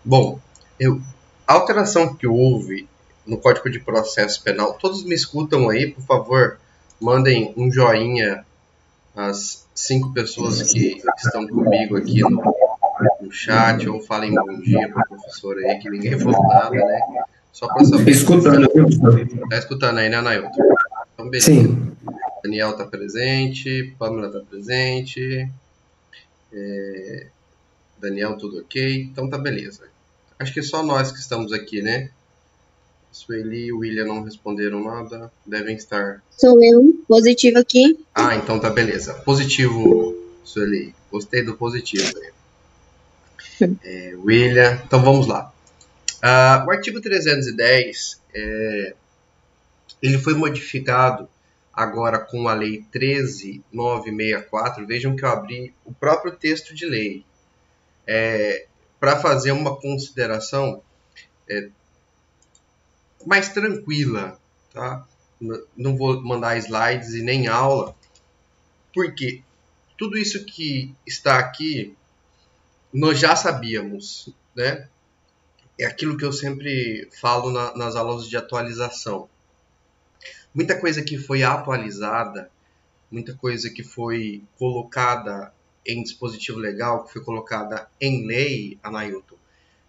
Bom, eu, a alteração que houve no Código de Processo Penal, todos me escutam aí, por favor, mandem um joinha às 5 pessoas que estão comigo aqui no chat, ou falem bom dia para o professor aí, que ninguém falou nada, né? Só para saber se Escutando, viu, professor? tá escutando aí, né, Nailton? Então, beleza. Sim. Daniel está presente, Pamela está presente, Daniel tudo ok, então tá beleza. Acho que é só nós que estamos aqui, né? Sueli e William não responderam nada, devem estar. Sou eu, positivo aqui. Ah, então tá beleza. Positivo, Sueli. Gostei do positivo aí. William, então vamos lá. O artigo 310, ele foi modificado agora com a lei 13.964. Vejam que eu abri o próprio texto de lei. Para fazer uma consideração mais tranquila, tá? Não vou mandar slides e nem aula, porque tudo isso que está aqui nós já sabíamos, né? É aquilo que eu sempre falo nas aulas de atualização. Muita coisa que foi atualizada, muita coisa que foi colocada em dispositivo legal, que foi colocada em lei, Anailton,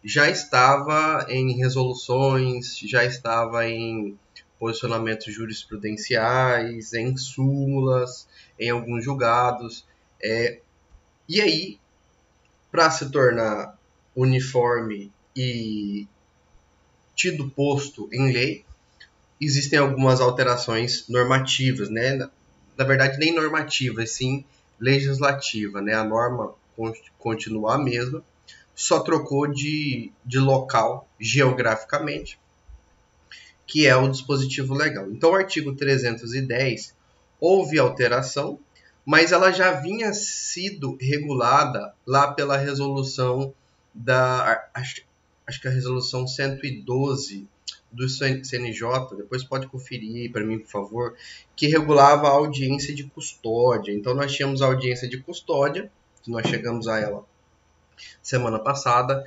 já estava em resoluções, já estava em posicionamentos jurisprudenciais, em súmulas, em alguns julgados. E aí, para se tornar uniforme e tido posto em lei, existem algumas alterações normativas, né? Na verdade, nem normativas, sim legislativa, né? A norma continua a mesma, só trocou de local geograficamente, que é o dispositivo legal. Então, o artigo 310 houve alteração, mas ela já vinha sido regulada lá pela resolução acho que a resolução 112 do CNJ, depois pode conferir para mim, por favor, que regulava a audiência de custódia. Então, nós tínhamos a audiência de custódia, que nós chegamos a ela semana passada,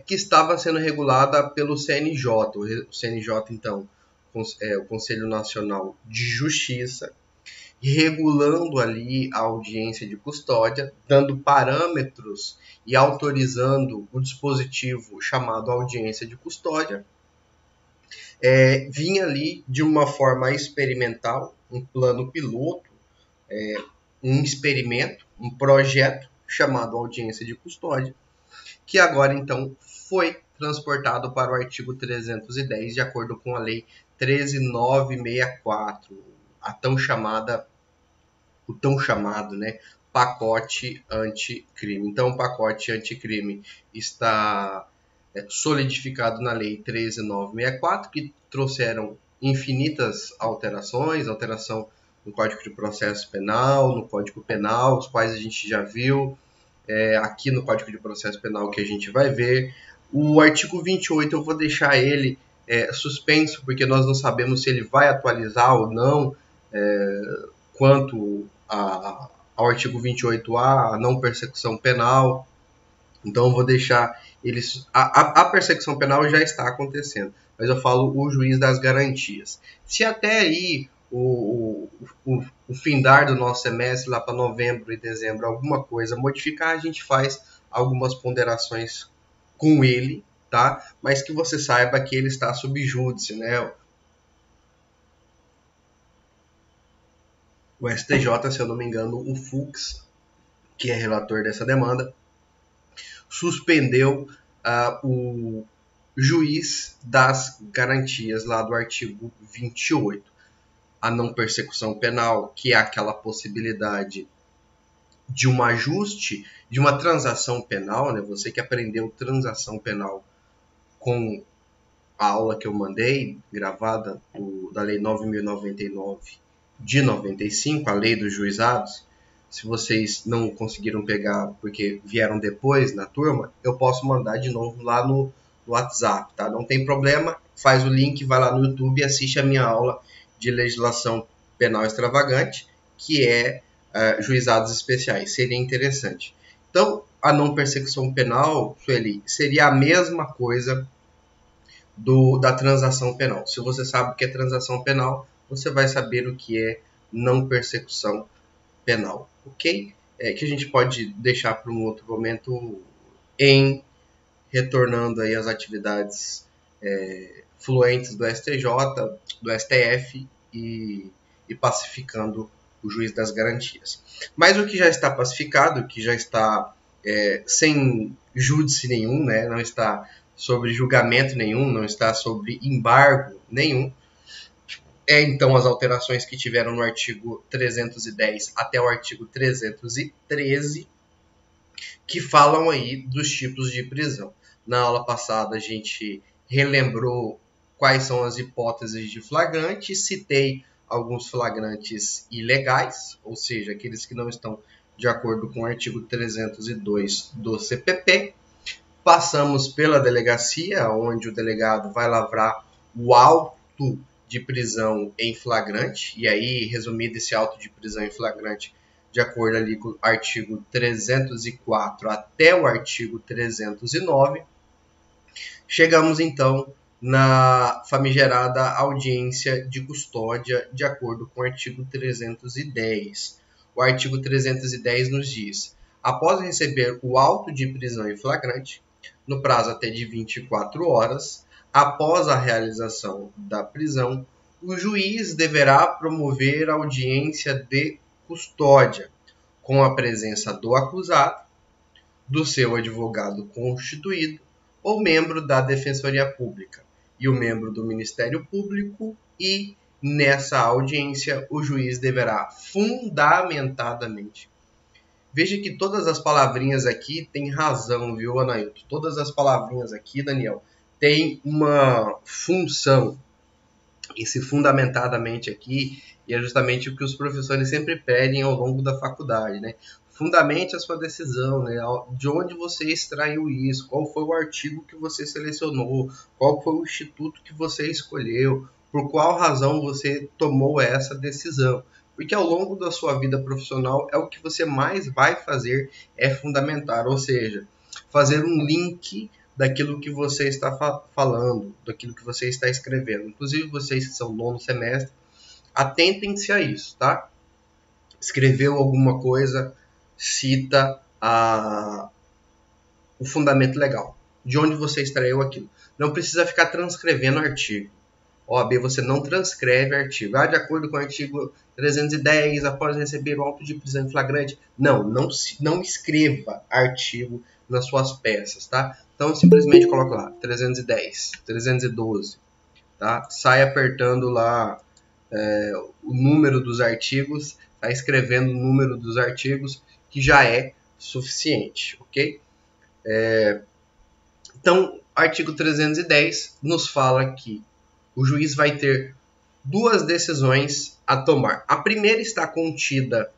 que estava sendo regulada pelo CNJ. O CNJ, então, o Conselho Nacional de Justiça, regulando ali a audiência de custódia, dando parâmetros e autorizando o dispositivo chamado audiência de custódia. Vinha ali de uma forma experimental, um plano piloto, um experimento, um projeto chamado audiência de custódia, que agora então foi transportado para o artigo 310, de acordo com a lei 13.964, o tão chamado, né, pacote anticrime. Então, o pacote anticrime está solidificado na lei 13.964, que trouxeram infinitas alterações, alteração no Código de Processo Penal, no Código Penal, os quais a gente já viu, aqui no Código de Processo Penal que a gente vai ver. O artigo 28 eu vou deixar ele suspenso, porque nós não sabemos se ele vai atualizar ou não, quanto ao artigo 28A, a não persecução penal. Então eu vou deixar eles. A persecução penal já está acontecendo, mas eu falo o juiz das garantias. Se até aí o findar do nosso semestre, lá para novembro e dezembro, alguma coisa modificar, a gente faz algumas ponderações com ele, tá? Mas que você saiba que ele está sob júdice, né? O STJ, se eu não me engano, o Fux, que é relator dessa demanda, suspendeu o juiz das garantias lá do artigo 28. A não persecução penal, que é aquela possibilidade de um ajuste, de uma transação penal, né? Você que aprendeu transação penal com a aula que eu mandei, gravada da Lei 9.099 de 95, a Lei dos Juizados. Se vocês não conseguiram pegar porque vieram depois na turma, eu posso mandar de novo lá no WhatsApp, tá? Não tem problema, faz o link, vai lá no YouTube e assiste a minha aula de legislação penal extravagante, que é juizados especiais. Seria interessante. Então, a não persecução penal, Sueli, seria a mesma coisa da transação penal. Se você sabe o que é transação penal, você vai saber o que é não persecução penal, ok? Que a gente pode deixar para um outro momento em retornando aí às atividades fluentes do STJ, do STF e pacificando o juiz das garantias. Mas o que já está pacificado, que já está sem júdice nenhum, né, não está sobre julgamento nenhum, não está sobre embargo nenhum, então as alterações que tiveram no artigo 310 até o artigo 313, que falam aí dos tipos de prisão. Na aula passada a gente relembrou quais são as hipóteses de flagrante, citei alguns flagrantes ilegais, ou seja, aqueles que não estão de acordo com o artigo 302 do CPP. Passamos pela delegacia, onde o delegado vai lavrar o auto de prisão em flagrante, e aí, resumido esse auto de prisão em flagrante, de acordo ali com o artigo 304 até o artigo 309, chegamos então na famigerada audiência de custódia, de acordo com o artigo 310. O artigo 310 nos diz: após receber o auto de prisão em flagrante, no prazo até de 24 horas, após a realização da prisão, o juiz deverá promover audiência de custódia, com a presença do acusado, do seu advogado constituído ou membro da Defensoria Pública e o membro do Ministério Público, e nessa audiência o juiz deverá fundamentadamente. Veja que todas as palavrinhas aqui têm razão, viu, Anailton? Todas as palavrinhas aqui, Daniel, têm uma função. Esse fundamentadamente aqui é justamente o que os professores sempre pedem ao longo da faculdade, né? Fundamente a sua decisão, né? De onde você extraiu isso, qual foi o artigo que você selecionou, qual foi o instituto que você escolheu, por qual razão você tomou essa decisão. Porque ao longo da sua vida profissional é o que você mais vai fazer, é fundamentar, ou seja, fazer um link daquilo que você está falando, daquilo que você está escrevendo. Inclusive vocês que são nono semestre, atentem-se a isso, tá? Escreveu alguma coisa, cita o fundamento legal, de onde você extraiu aquilo. Não precisa ficar transcrevendo artigo. OAB, você não transcreve artigo. De acordo com o artigo 310, após receber o auto de prisão em flagrante. Não escreva artigo nas suas peças, tá? Então, simplesmente coloca lá, 310, 312, tá? Sai apertando lá o número dos artigos, tá escrevendo o número dos artigos, que já é suficiente, ok? Então, artigo 310 nos fala que o juiz vai ter duas decisões a tomar. A primeira está contida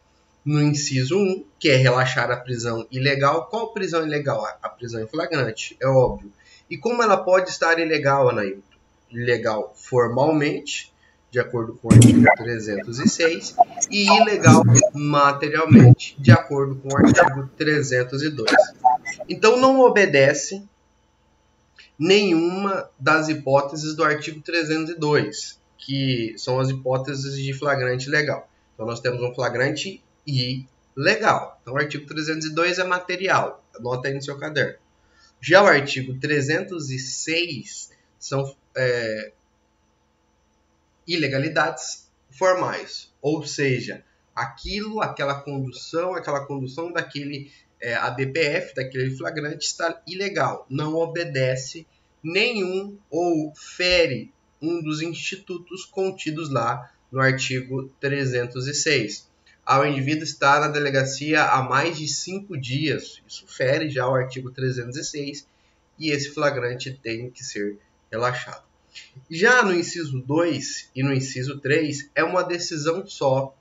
no inciso 1, que é relaxar a prisão ilegal. Qual prisão ilegal? A prisão em flagrante, é óbvio. E como ela pode estar ilegal, Anailton? Ilegal formalmente, de acordo com o artigo 306, e ilegal materialmente, de acordo com o artigo 302. Então, não obedece nenhuma das hipóteses do artigo 302, que são as hipóteses de flagrante legal. Então, nós temos um flagrante ilegal. Então, o artigo 302 é material. Anota aí no seu caderno. Já o artigo 306 são ilegalidades formais. Ou seja, aquela condução daquele ADPF, daquele flagrante, está ilegal. Não obedece nenhum ou fere um dos institutos contidos lá no artigo 306. Ao indivíduo estar na delegacia há mais de 5 dias, isso fere já o artigo 306, e esse flagrante tem que ser relaxado. Já no inciso 2 e no inciso 3, é uma decisão só,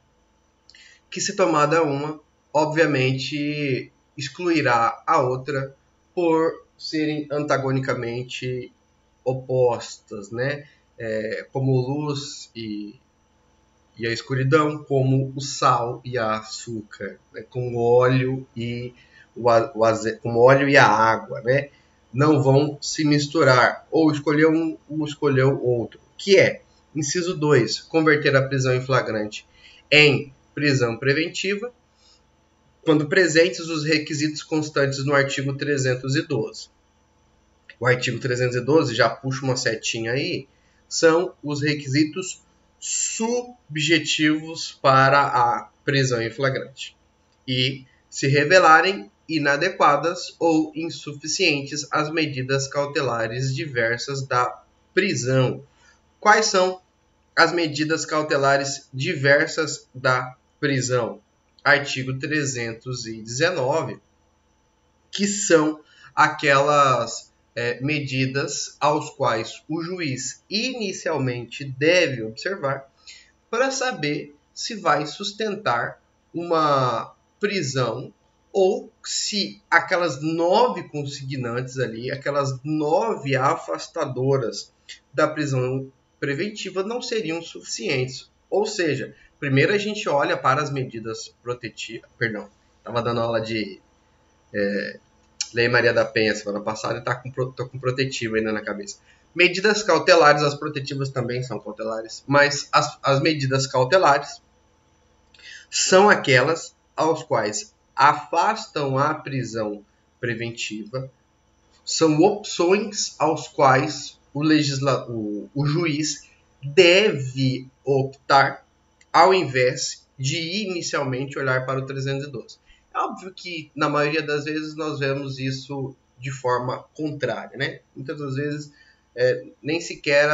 que se tomada uma, obviamente excluirá a outra por serem antagonicamente opostas, né? Como luz e a escuridão, como o sal e a açúcar, né? Como o óleo e como o óleo e a água, né? Não vão se misturar, ou escolher um ou escolher o outro, que é, inciso 2, converter a prisão em flagrante em prisão preventiva, quando presentes os requisitos constantes no artigo 312. O artigo 312, já puxa uma setinha aí, são os requisitos subjetivos para a prisão em flagrante. E se revelarem inadequadas ou insuficientes as medidas cautelares diversas da prisão. Quais são as medidas cautelares diversas da prisão? Artigo 319, que são aquelas medidas aos quais o juiz inicialmente deve observar para saber se vai sustentar uma prisão ou se aquelas 9 consignantes ali, aquelas 9 afastadoras da prisão preventiva não seriam suficientes. Ou seja, primeiro a gente olha para as medidas protetivas. Perdão, estava dando aula de Lei Maria da Penha semana passada e tô com protetiva ainda na cabeça. Medidas cautelares, as protetivas também são cautelares, mas as medidas cautelares são aquelas aos quais afastam a prisão preventiva, são opções aos quais o juiz deve optar ao invés de inicialmente olhar para o 312. É óbvio que na maioria das vezes nós vemos isso de forma contrária, né? Muitas das vezes nem sequer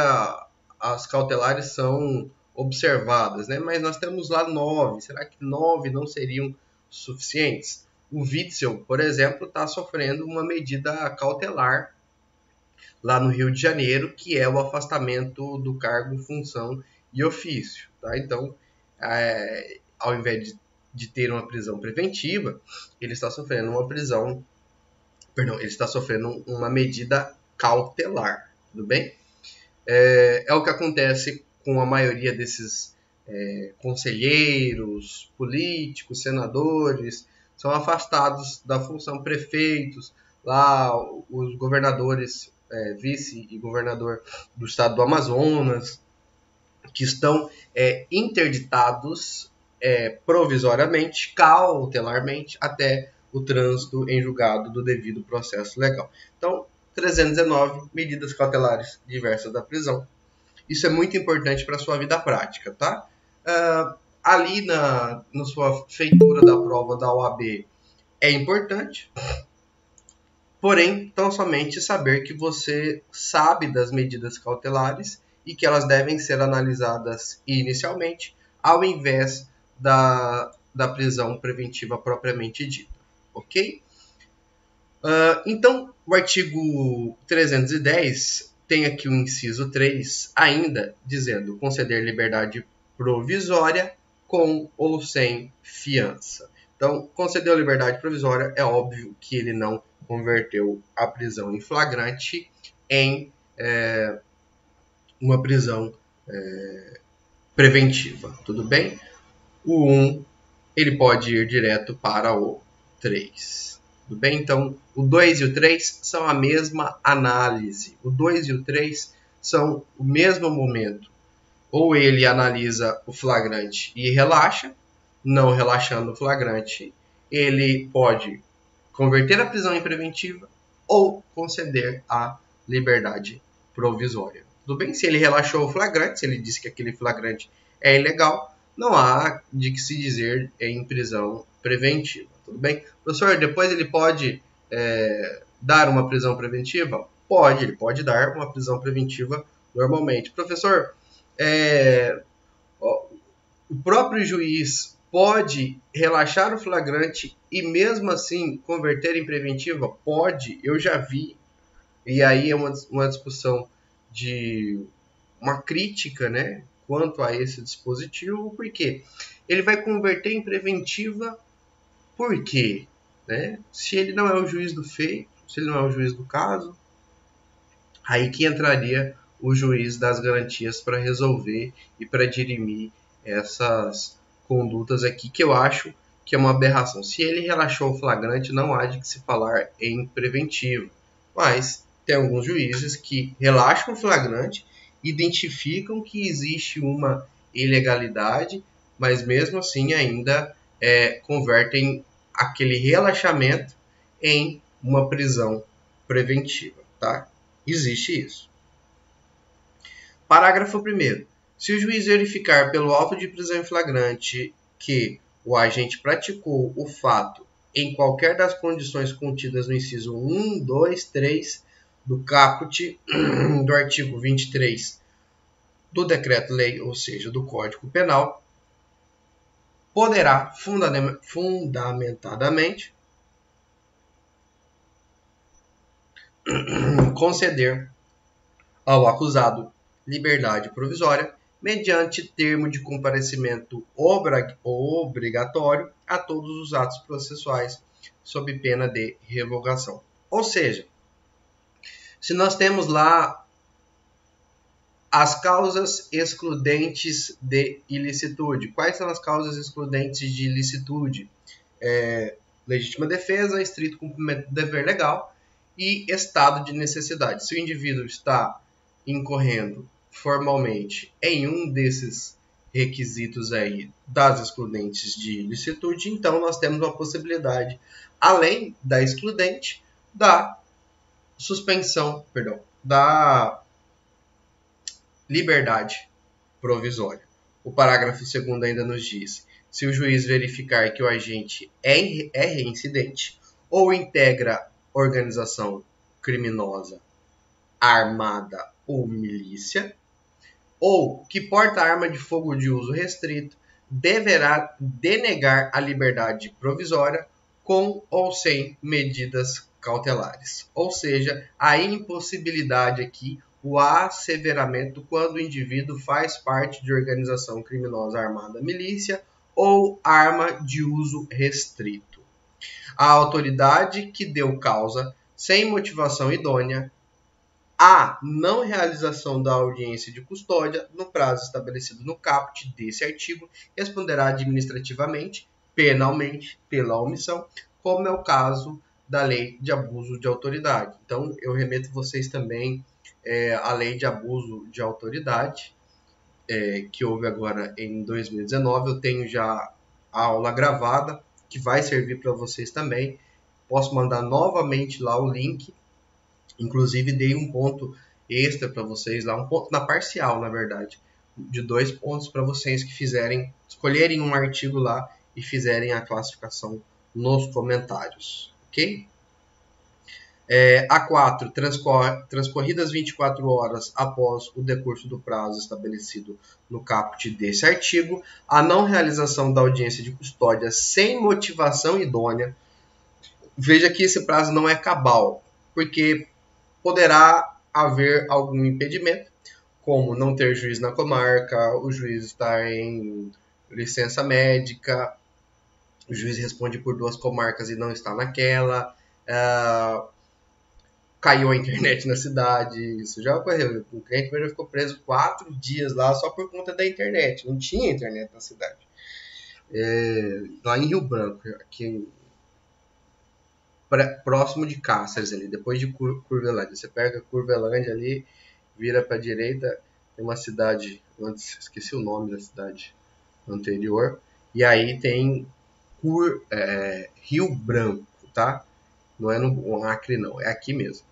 as cautelares são observadas, né? Mas nós temos lá 9. Será que 9 não seriam suficientes? O Witzel, por exemplo, está sofrendo uma medida cautelar lá no Rio de Janeiro, que é o afastamento do cargo, função e ofício. Tá? Então, ao invés de ter uma prisão preventiva, ele está sofrendo ele está sofrendo uma medida cautelar, tudo bem? É o que acontece com a maioria desses conselheiros, políticos, senadores, são afastados da função, prefeitos, lá os governadores, vice e governador do estado do Amazonas, que estão interditados provisoriamente, cautelarmente, até o trânsito em julgado do devido processo legal. Então, 319, medidas cautelares diversas da prisão. Isso é muito importante para a sua vida prática, tá? Ali na sua feitura da prova da OAB é importante, porém, tão somente saber que você sabe das medidas cautelares e que elas devem ser analisadas inicialmente, ao invés da prisão preventiva propriamente dita, ok? Então, o artigo 310 tem aqui o inciso 3, ainda dizendo conceder liberdade provisória com ou sem fiança. Então, concedeu liberdade provisória, é óbvio que ele não converteu a prisão em flagrante em uma prisão preventiva, tudo bem? O 1, ele pode ir direto para o 3. Tudo bem? Então, o 2 e o 3 são a mesma análise. O 2 e o 3 são o mesmo momento. Ou ele analisa o flagrante e relaxa, não relaxando o flagrante, ele pode converter a prisão em preventiva ou conceder a liberdade provisória. Tudo bem? Se ele relaxou o flagrante, se ele disse que aquele flagrante é ilegal, não há de que se dizer em prisão preventiva. Tudo bem? Professor, depois ele pode dar uma prisão preventiva? Pode, ele pode dar uma prisão preventiva normalmente. Professor, o próprio juiz pode relaxar o flagrante e mesmo assim converter em preventiva? Pode, eu já vi. E aí é uma discussão de uma crítica, né, quanto a esse dispositivo, porque ele vai converter em preventiva por quê? Né? Se ele não é o juiz do feito, se ele não é o juiz do caso, aí que entraria o juiz das garantias para resolver e para dirimir essas condutas aqui, que eu acho que é uma aberração. Se ele relaxou o flagrante, não há de que se falar em preventivo. Mas tem alguns juízes que relaxam o flagrante, identificam que existe uma ilegalidade, mas mesmo assim ainda convertem aquele relaxamento em uma prisão preventiva, tá? Existe isso. Parágrafo 1º. Se o juiz verificar pelo auto de prisão em flagrante que o agente praticou o fato em qualquer das condições contidas no inciso 1, 2, 3 do caput do artigo 23 do Decreto-Lei, ou seja, do Código Penal, poderá fundamentadamente conceder ao acusado liberdade provisória mediante termo de comparecimento obrigatório a todos os atos processuais sob pena de revogação. Ou seja, se nós temos lá as causas excludentes de ilicitude. Quais são as causas excludentes de ilicitude? Legítima defesa, estrito cumprimento do dever legal e estado de necessidade. Se o indivíduo está incorrendo formalmente em um desses requisitos aí das excludentes de ilicitude, então nós temos uma possibilidade, além da excludente, da suspensão, da liberdade provisória. O parágrafo 2º ainda nos diz: se o juiz verificar que o agente é reincidente ou integra organização criminosa armada ou milícia, ou que porta arma de fogo de uso restrito, deverá denegar a liberdade provisória com ou sem medidas cautelares. Ou seja, a impossibilidade aqui, o asseveramento quando o indivíduo faz parte de organização criminosa armada, milícia ou arma de uso restrito. A autoridade que deu causa sem motivação idônea a não realização da audiência de custódia no prazo estabelecido no caput desse artigo responderá administrativamente, penalmente, pela omissão, como é o caso da lei de abuso de autoridade. Então, eu remeto vocês também à lei de abuso de autoridade, que houve agora em 2019. Eu tenho já a aula gravada, que vai servir para vocês também. Posso mandar novamente lá o link. Inclusive, dei um ponto extra para vocês lá, um ponto na parcial, na verdade, de 2 pontos para vocês que escolherem um artigo lá e fizerem a classificação nos comentários, ok? A4. Transcorridas 24 horas após o decurso do prazo estabelecido no caput desse artigo, a não realização da audiência de custódia sem motivação idônea. Veja que esse prazo não é cabal, porque poderá haver algum impedimento, como não ter juiz na comarca, o juiz estar em licença médica, o juiz responde por 2 comarcas e não está naquela, caiu a internet na cidade, isso já ocorreu. O cliente já ficou preso 4 dias lá só por conta da internet, não tinha internet na cidade. Lá em Rio Branco, aqui próximo de Cáceres ali, depois de Curvelândia. Você pega Curvelândia ali, vira para a direita, tem uma cidade, esqueci o nome da cidade anterior, e aí tem Rio Branco, tá? Não é no Acre não, é aqui mesmo.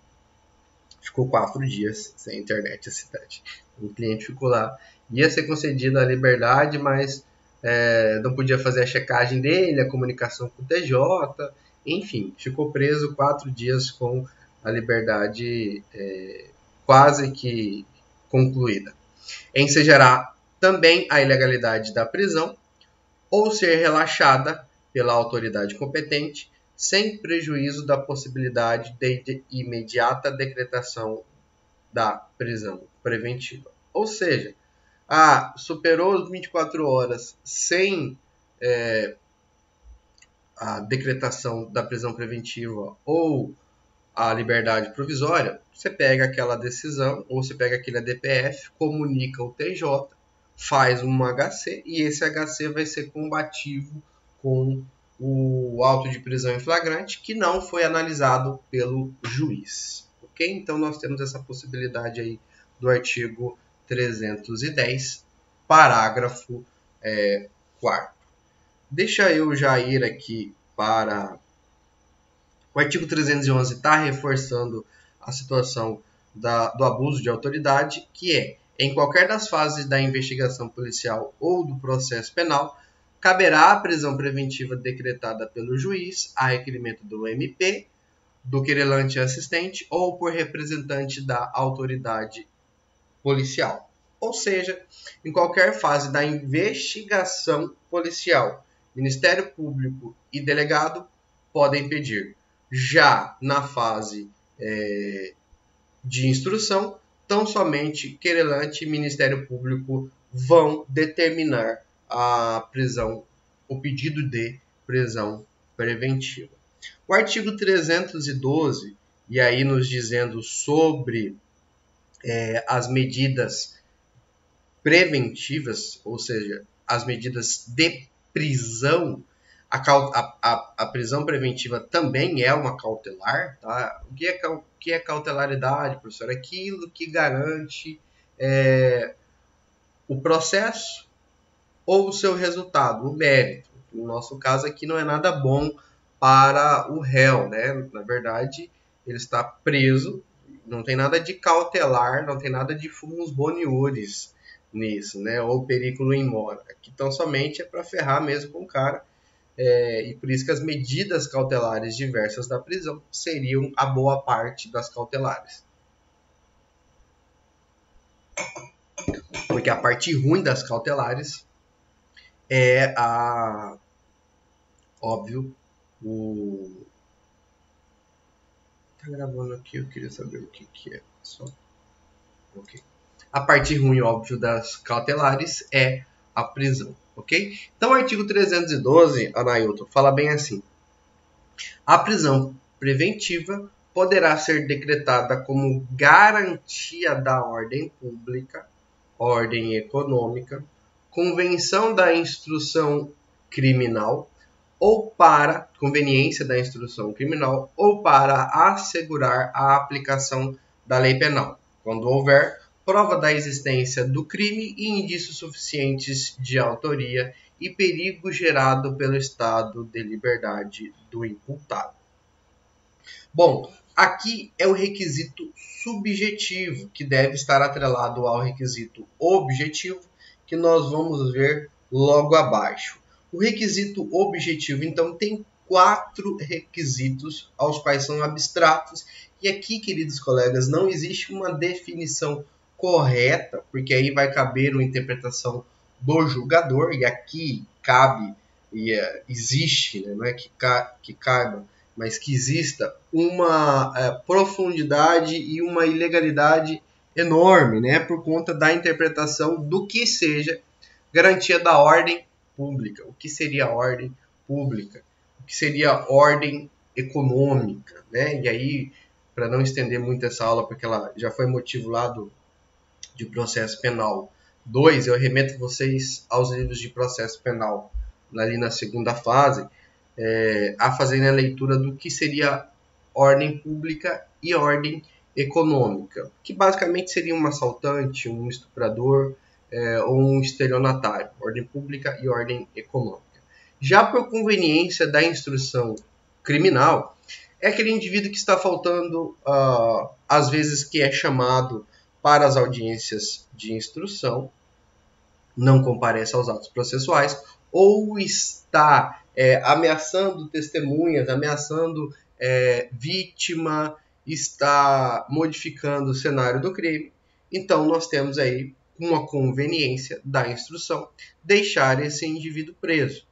Ficou 4 dias sem internet a cidade. O cliente ficou lá, ia ser concedida a liberdade, mas não podia fazer a checagem dele, a comunicação com o TJ, enfim, ficou preso 4 dias com a liberdade quase que concluída. Ensejará também a ilegalidade da prisão ou ser relaxada pela autoridade competente, sem prejuízo da possibilidade de imediata decretação da prisão preventiva. Ou seja, superou as 24 horas sem a decretação da prisão preventiva ou a liberdade provisória, você pega aquela decisão ou você pega aquele ADPF, comunica o TJ, faz um HC e esse HC vai ser combativo com o auto de prisão em flagrante que não foi analisado pelo juiz. Ok? Então nós temos essa possibilidade aí do artigo 310, parágrafo 4º. Deixa eu já ir aqui para o artigo 311, está reforçando a situação do abuso de autoridade, que é, em qualquer das fases da investigação policial ou do processo penal, caberá a prisão preventiva decretada pelo juiz a requerimento do MP, do querelante assistente ou por representante da autoridade policial. Ou seja, em qualquer fase da investigação policial, Ministério Público e delegado podem pedir. Já na fase de instrução, tão somente querelante e Ministério Público vão determinar a prisão, o pedido de prisão preventiva. O artigo 312, e aí nos dizendo sobre as medidas preventivas, ou seja, as medidas de prisão, a prisão preventiva também é uma cautelar. Tá? O que é cautelaridade, professor? Aquilo que garante o processo ou o seu resultado, o mérito. No nosso caso aqui não é nada bom para o réu, né? Na verdade, ele está preso, não tem nada de cautelar, não tem nada de fumus boniuris nisso, né? Ou periculo in mora. Aqui tão somente é para ferrar mesmo com o cara, e por isso que as medidas cautelares diversas da prisão seriam a boa parte das cautelares. Porque a parte ruim das cautelares é óbvio, tá gravando aqui, eu queria saber o que é. Só. Ok. A parte ruim, óbvio, das cautelares é a prisão, ok? Então, o artigo 312, Anailton, fala bem assim. A prisão preventiva poderá ser decretada como garantia da ordem pública, ordem econômica, convenção da instrução criminal, ou para conveniência da instrução criminal, ou para assegurar a aplicação da lei penal, quando houver prova da existência do crime e indícios suficientes de autoria e perigo gerado pelo estado de liberdade do imputado. Bom, aqui é o requisito subjetivo, que deve estar atrelado ao requisito objetivo, que nós vamos ver logo abaixo. O requisito objetivo, então, tem 4 requisitos, aos quais são abstratos. E aqui, queridos colegas, não existe uma definição correta, porque aí vai caber uma interpretação do julgador, e aqui cabe, e existe, né? Não é que caiba, mas que exista uma profundidade e uma ilegalidade enorme, né? Por conta da interpretação do que seja garantia da ordem pública. O que seria ordem pública? O que seria ordem econômica, né? E aí, para não estender muito essa aula, porque ela já foi motivo lá de processo penal 2, eu remeto vocês aos livros de processo penal, ali na segunda fase, a fazerem a leitura do que seria ordem pública e ordem econômica, que basicamente seria um assaltante, um estuprador ou um estelionatário, ordem pública e ordem econômica. Já por conveniência da instrução criminal, é aquele indivíduo que está faltando, às vezes que é chamado para as audiências de instrução, não comparece aos atos processuais, ou está ameaçando testemunhas, ameaçando vítima, está modificando o cenário do crime. Então, nós temos aí uma conveniência da instrução deixar esse indivíduo preso.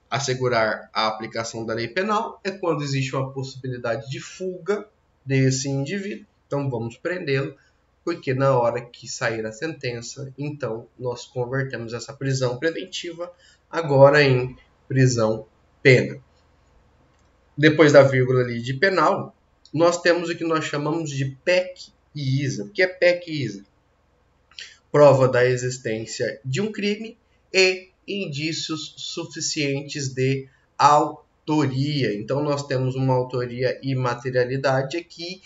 Assegurar a aplicação da lei penal é quando existe uma possibilidade de fuga desse indivíduo. Então, vamos prendê-lo, porque na hora que sair a sentença, então nós convertemos essa prisão preventiva agora em prisão pena. Depois da vírgula ali de penal, nós temos o que nós chamamos de PEC e ISA. O que é PEC e ISA? Prova da existência de um crime e indícios suficientes de autoria. Então, nós temos uma autoria e materialidade aqui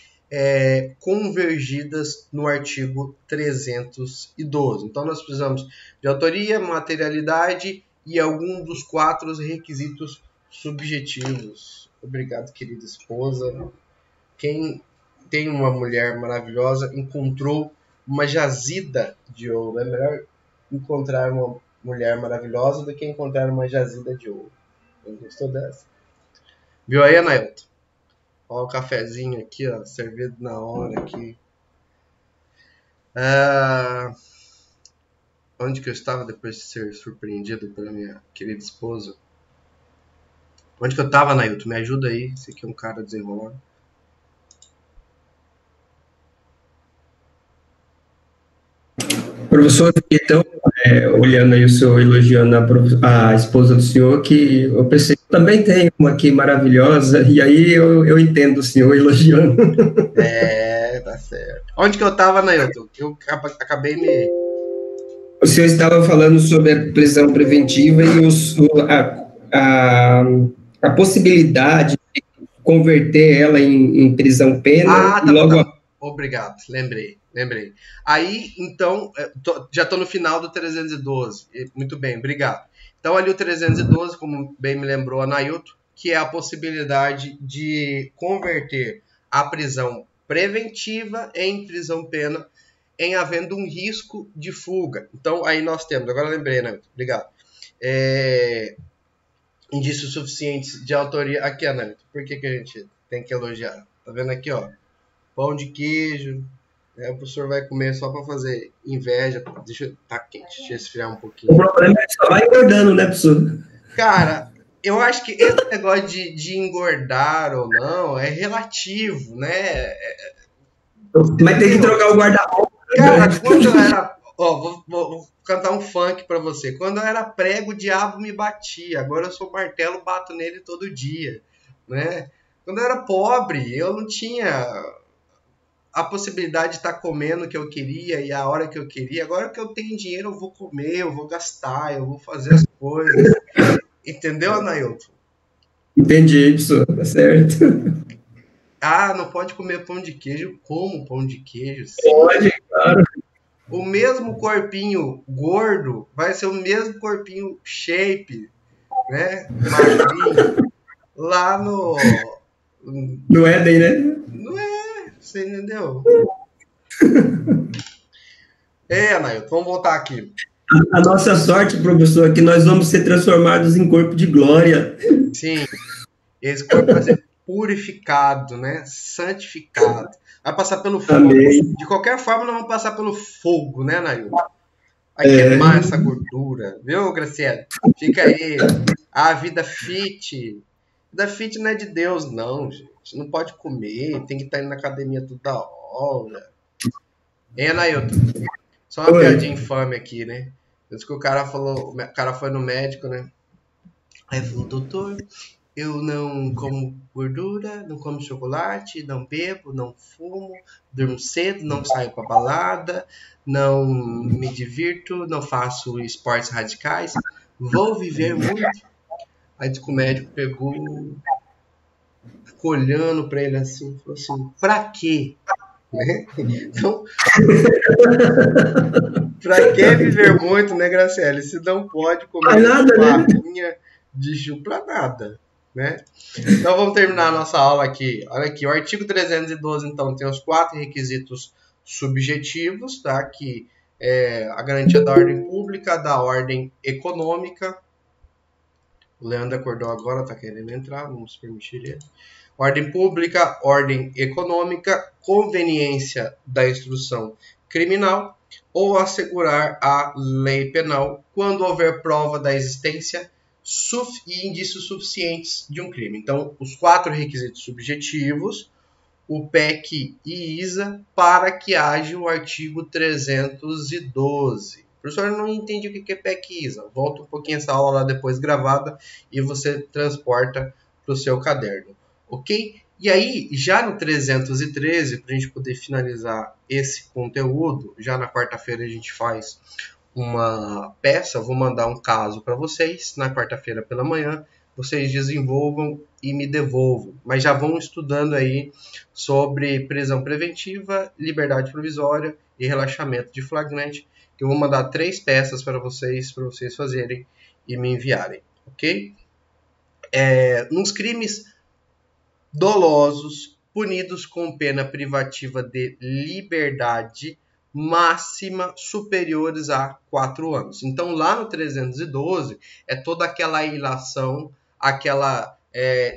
convergidas no artigo 312. Então, nós precisamos de autoria, materialidade e algum dos 4 requisitos subjetivos. Obrigado, querida esposa. Quem tem uma mulher maravilhosa encontrou uma jazida de ouro. É melhor encontrar uma mulher maravilhosa do que encontrar uma jazida de ouro. Não gostou dessa? Viu aí, Anailton? Ó o cafezinho aqui, ó, servido na hora aqui. Onde que eu estava depois de ser surpreendido pela minha querida esposa? Onde que eu estava, Anailton? Me ajuda aí, você que é um cara desenrolado. Professor, então, olhando aí o senhor elogiando a esposa do senhor, que eu pensei, também tem uma aqui maravilhosa, e aí eu entendo o senhor elogiando. Tá certo. Onde que eu estava, Anailton? Eu acabei me... O senhor estava falando sobre a prisão preventiva e a possibilidade de converter ela em prisão pena e logo... Tá. Obrigado, lembrei. Aí, então, já estou no final do 312. Muito bem, obrigado. Então, ali o 312, como bem me lembrou a Anailton, que é a possibilidade de converter a prisão preventiva em prisão pena em havendo um risco de fuga. Então, aí nós temos, agora lembrei, Anailton, obrigado. Indícios suficientes de autoria. Aqui, Anailton, por que a gente tem que elogiar? Tá vendo aqui, ó? Pão de queijo, o professor vai comer só para fazer inveja. Tá quente, deixa eu esfriar um pouquinho. O problema é que só vai engordando, né, professor? Cara, eu acho que esse negócio de engordar ou não é relativo, né? Mas tem que trocar o guarda-roupa. Cara, quando eu era... vou cantar um funk pra você. Quando eu era prego, o diabo me batia. Agora eu sou martelo, bato nele todo dia, né? Quando eu era pobre, eu não tinha a possibilidade de estar comendo o que eu queria e a hora que eu queria. Agora que eu tenho dinheiro, eu vou comer, eu vou gastar, eu vou fazer as coisas. Entendeu, Anailton? Entendi, professor, tá certo. Não pode comer pão de queijo. Eu como pão de queijo. Sim. Pode, claro. O mesmo corpinho gordo vai ser o mesmo corpinho shape, né? Magrinho. Lá no Éden, né? Não é, você entendeu? Anailton, vamos voltar aqui. A nossa sorte, professor, é que nós vamos ser transformados em corpo de glória. Sim, esse corpo vai ser purificado, né? Santificado. Vai passar pelo fogo. Amém. De qualquer forma, nós vamos passar pelo fogo, né, Anailton? Vai queimar essa gordura, viu, Graciela? Fica aí. A vida fit. Vida fit não é de Deus, não, gente. Não pode comer, tem que estar indo na academia toda hora. Anailton? Só uma piadinha infame aqui, né? Antes que o cara foi no médico, né? Aí falou, doutor, eu não como gordura, não como chocolate, não bebo, não fumo, durmo cedo, não saio pra balada, não me divirto, não faço esportes radicais, vou viver muito. Aí diz que o médico pegou, ficou olhando pra ele assim, falou assim, pra quê? Né? Então, pra que viver muito, né, Graciela? Se não pode comer nada, papinha de chu pra nada, né? Então vamos terminar a nossa aula aqui. Olha aqui, o artigo 312, então, tem os 4 requisitos subjetivos, tá? Que é a garantia da ordem pública, da ordem econômica. O Leandro acordou agora, tá querendo entrar, vamos permitir ele. Ordem pública, ordem econômica, conveniência da instrução criminal ou assegurar a lei penal quando houver prova da existência e indícios suficientes de um crime. Então, os 4 requisitos subjetivos, o PEC e ISA, para que haja o artigo 312. Professor, eu não entendi o que é PEC e ISA. Volta um pouquinho essa aula lá depois gravada e você transporta para o seu caderno. Ok? E aí, já no 313, para a gente poder finalizar esse conteúdo, já na quarta-feira a gente faz uma peça, vou mandar um caso para vocês, na quarta-feira pela manhã, vocês desenvolvam e me devolvam. Mas já vão estudando aí sobre prisão preventiva, liberdade provisória e relaxamento de flagrante, que eu vou mandar 3 peças para vocês fazerem e me enviarem, ok? Nos crimes dolosos punidos com pena privativa de liberdade máxima superiores a 4 anos. Então, lá no 312, é toda aquela ilação, aquela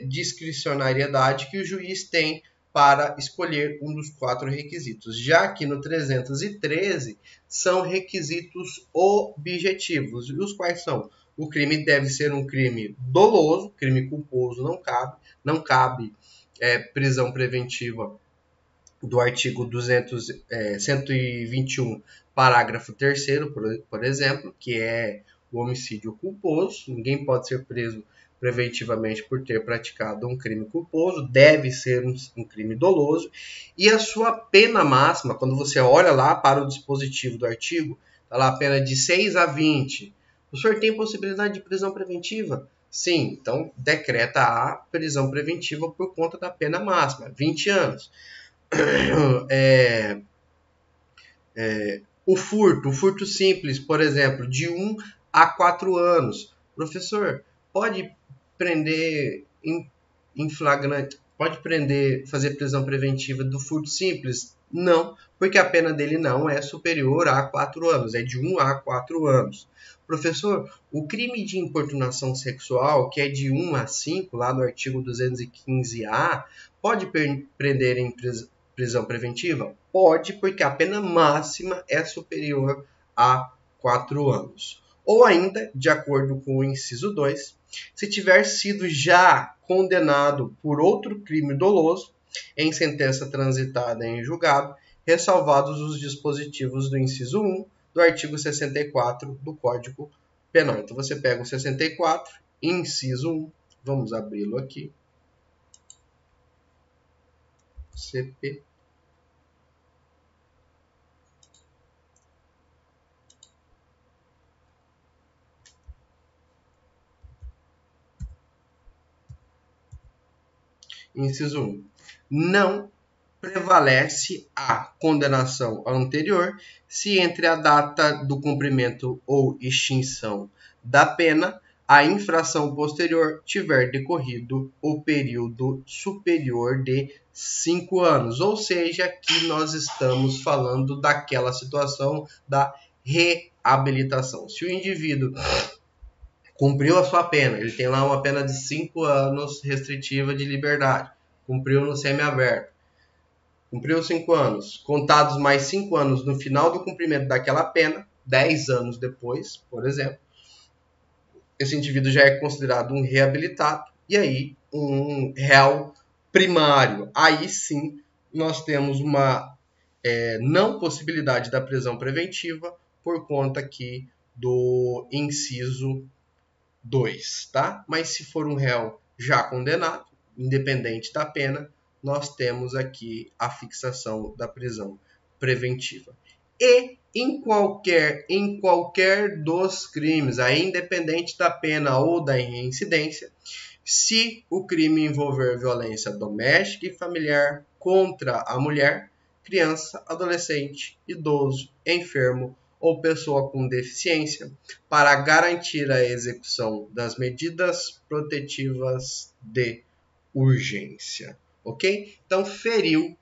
discricionariedade que o juiz tem para escolher um dos 4 requisitos. Já que no 313, são requisitos objetivos. E os quais são? O crime deve ser um crime doloso, crime culposo não cabe prisão preventiva do artigo 121, parágrafo 3º, por exemplo, que é o homicídio culposo. Ninguém pode ser preso preventivamente por ter praticado um crime culposo, deve ser um crime doloso. E a sua pena máxima, quando você olha lá para o dispositivo do artigo, está lá a pena de 6 a 20. O senhor tem possibilidade de prisão preventiva? Sim, então decreta a prisão preventiva por conta da pena máxima, 20 anos. O furto simples, por exemplo, de 1 a 4 anos. Professor, pode prender em flagrante, pode prender, fazer prisão preventiva do furto simples? Não, porque a pena dele não é superior a 4 anos, é de 1 a 4 anos. Professor, o crime de importunação sexual, que é de 1 a 5, lá no artigo 215A, pode prender em prisão preventiva? Pode, porque a pena máxima é superior a 4 anos. Ou ainda, de acordo com o inciso 2, se tiver sido já condenado por outro crime doloso, em sentença transitada em julgado, ressalvados os dispositivos do inciso 1 do artigo 64 do Código Penal. Então você pega o 64, inciso 1, vamos abri-lo aqui. CP. Inciso 1. Não prevalece a condenação anterior se entre a data do cumprimento ou extinção da pena a infração posterior tiver decorrido o período superior de 5 anos. Ou seja, aqui nós estamos falando daquela situação da reabilitação. Se o indivíduo cumpriu a sua pena, ele tem lá uma pena de 5 anos restritiva de liberdade, cumpriu no semiaberto, cumpriu 5 anos, contados mais 5 anos no final do cumprimento daquela pena, 10 anos depois, por exemplo, esse indivíduo já é considerado um reabilitado e aí um réu primário. Aí sim nós temos uma não possibilidade da prisão preventiva por conta aqui do inciso 2, tá? Mas se for um réu já condenado, independente da pena, nós temos aqui a fixação da prisão preventiva. E em qualquer dos crimes, aí independente da pena ou da reincidência, se o crime envolver violência doméstica e familiar contra a mulher, criança, adolescente, idoso, enfermo ou pessoa com deficiência, para garantir a execução das medidas protetivas de urgência, ok? Então, feriu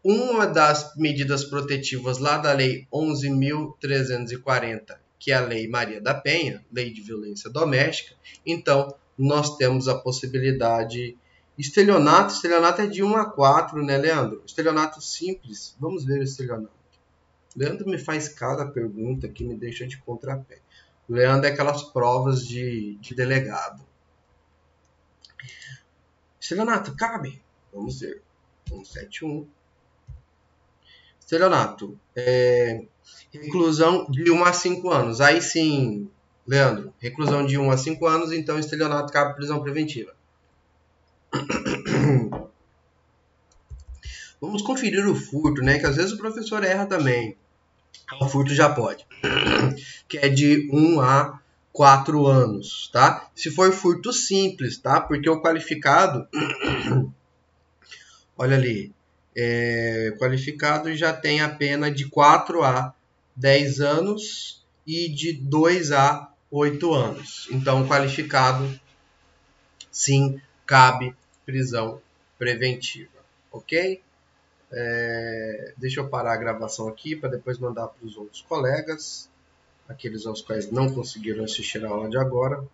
uma das medidas protetivas lá da Lei 11.340, que é a Lei Maria da Penha, Lei de Violência Doméstica, então nós temos a possibilidade. Estelionato é de 1 a 4, né, Leandro? Estelionato simples, vamos ver o estelionato. Leandro me faz cada pergunta que me deixa de contrapé. O Leandro é aquelas provas de delegado. Estelionato, cabe? Vamos ver. 171. Estelionato. Reclusão de 1 a 5 anos. Aí sim, Leandro. Reclusão de 1 a 5 anos, então estelionato cabe prisão preventiva. Vamos conferir o furto, né? Que às vezes o professor erra também. O furto já pode. Que é de 1 a 4 anos, tá? Se for furto simples, tá? Porque o qualificado, olha ali, qualificado já tem a pena de 4 a 10 anos e de 2 a 8 anos. Então, qualificado, sim, cabe prisão preventiva, ok? Deixa eu parar a gravação aqui para depois mandar para os outros colegas, aqueles aos quais não conseguiram assistir a aula de agora.